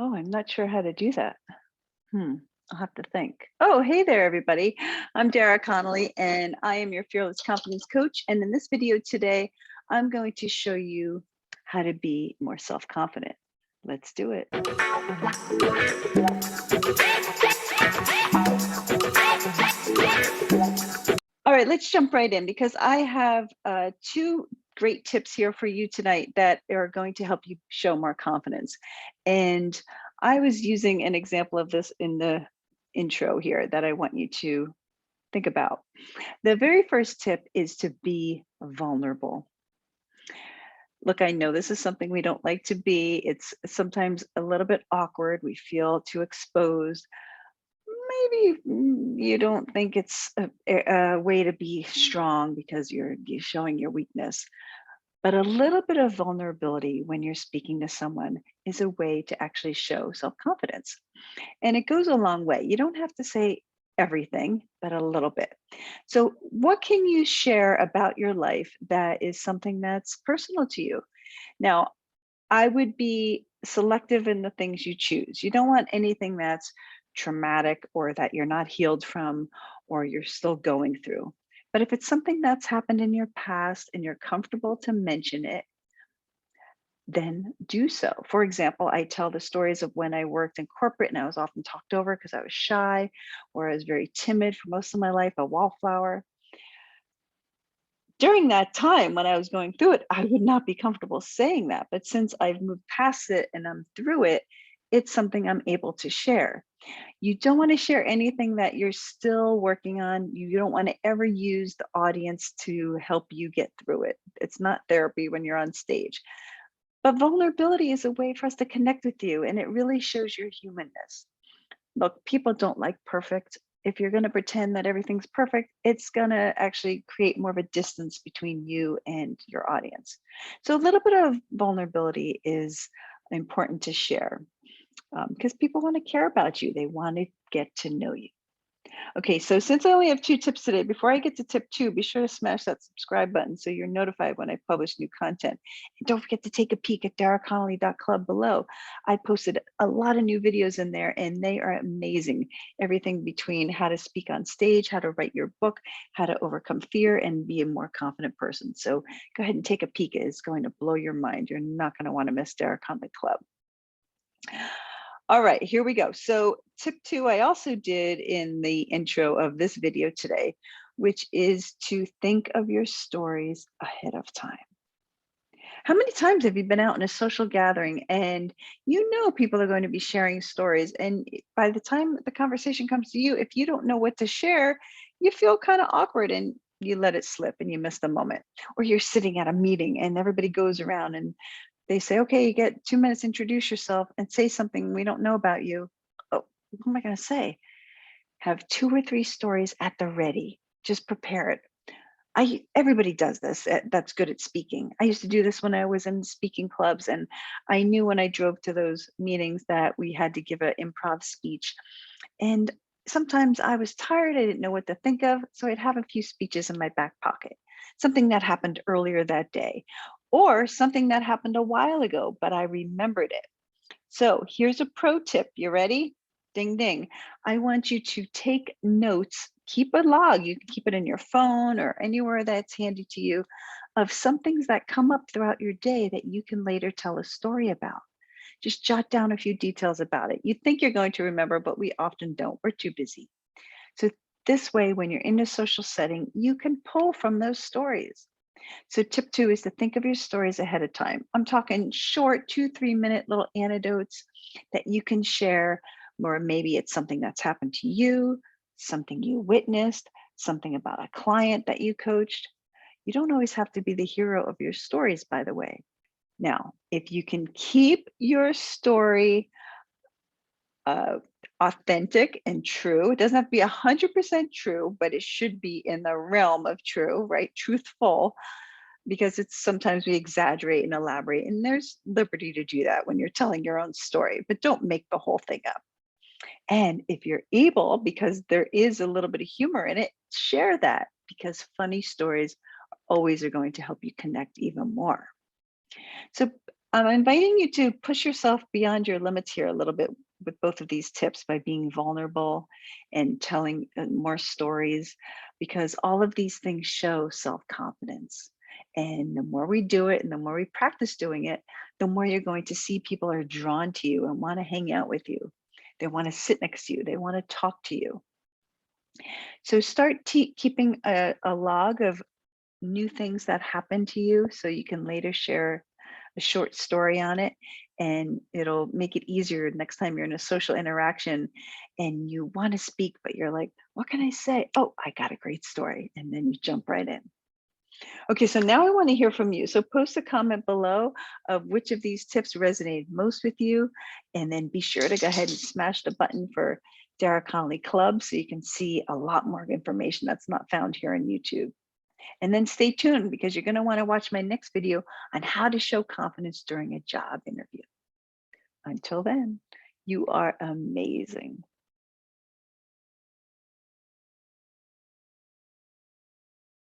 Oh, I'm not sure how to do that. Hmm. I'll have to think. Oh, hey there, everybody. I'm Dara Connolly, and I am your Fearless Confidence Coach. And in this video today, I'm going to show you how to be more self-confident. Let's do it. All right, let's jump right in because I have two great tips here for you tonight that are going to help you show more confidence. And I was using an example of this in the intro here that I want you to think about. The very first tip is to be vulnerable. Look, I know this is something we don't like to be. It's sometimes a little bit awkward. We feel too exposed. Maybe you don't think it's a way to be strong because you're showing your weakness. But a little bit of vulnerability when you're speaking to someone is a way to actually show self-confidence. And it goes a long way. You don't have to say everything, but a little bit. So, what can you share about your life that is something that's personal to you? Now, I would be selective in the things you choose. You don't want anything that's traumatic or that you're not healed from or you're still going through. But if it's something that's happened in your past and you're comfortable to mention it, then do so. For example, I tell the stories of when I worked in corporate and I was often talked over because I was shy or I was very timid for most of my life, a wallflower. During that time when I was going through it, I would not be comfortable saying that. But since I've moved past it and I'm through it, it's something I'm able to share. You don't want to share anything that you're still working on. You don't want to ever use the audience to help you get through it. It's not therapy when you're on stage. But vulnerability is a way for us to connect with you, and it really shows your humanness. Look, people don't like perfect. If you're going to pretend that everything's perfect, it's going to actually create more of a distance between you and your audience. So, a little bit of vulnerability is important to share because people want to care about you, they want to get to know you. Okay, so since I only have two tips today, before I get to tip two, be sure to smash that subscribe button so you're notified when I publish new content. And don't forget to take a peek at DaraConnolly.club below. I posted a lot of new videos in there and they are amazing. Everything between how to speak on stage, how to write your book, how to overcome fear and be a more confident person. So go ahead and take a peek. It's going to blow your mind. You're not going to want to miss DaraConnolly Club. All right, here we go. So tip two, I also did in the intro of this video today, which is to think of your stories ahead of time. How many times have you been out in a social gathering and you know people are going to be sharing stories, and by the time the conversation comes to you, if you don't know what to share, you feel kind of awkward and you let it slip and you miss the moment. Or you're sitting at a meeting and everybody goes around and they say, okay, you get 2 minutes, introduce yourself and say something we don't know about you. Oh, what am I going to say? Have two or three stories at the ready. Just prepare it. Everybody does this that's good at speaking. I used to do this when I was in speaking clubs, and I knew when I drove to those meetings that we had to give an improv speech. And sometimes I was tired, I didn't know what to think of, so I'd have a few speeches in my back pocket. Something that happened earlier that day, or something that happened a while ago, but I remembered it. So here's a pro tip. You ready? Ding, ding. I want you to take notes, keep a log. You can keep it in your phone or anywhere that's handy to you of some things that come up throughout your day that you can later tell a story about. Just jot down a few details about it. You think you're going to remember, but we often don't. We're too busy. So this way, when you're in a social setting, you can pull from those stories. So tip two is to think of your stories ahead of time. I'm talking short 2-3 minute little anecdotes that you can share, or maybe it's something that's happened to you, something you witnessed, something about a client that you coached. You don't always have to be the hero of your stories, by the way. Now, if you can keep your story uh, authentic and true, it doesn't have to be 100% true, but it should be in the realm of true, right? Truthful, because it's sometimes we exaggerate and elaborate, and there's liberty to do that when you're telling your own story, but don't make the whole thing up. And if you're able, because there is a little bit of humor in it, share that, because funny stories always are going to help you connect even more. So I'm inviting you to push yourself beyond your limits here a little bit with both of these tips by being vulnerable and telling more stories, because all of these things show self confidence. And the more we do it and the more we practice doing it, the more you're going to see people are drawn to you and want to hang out with you. They want to sit next to you, they want to talk to you. So start keeping a log of new things that happen to you so you can later share a short story on it, and it'll make it easier next time you're in a social interaction and you want to speak but you're like, what can I say? Oh, I got a great story, and then you jump right in. Okay, so now I want to hear from you. So post a comment below of which of these tips resonated most with you, and then be sure to go ahead and smash the button for Dara Connolly Club so you can see a lot more information that's not found here on YouTube. And then stay tuned because you're going to want to watch my next video on how to show confidence during a job interview. Until then, you are amazing.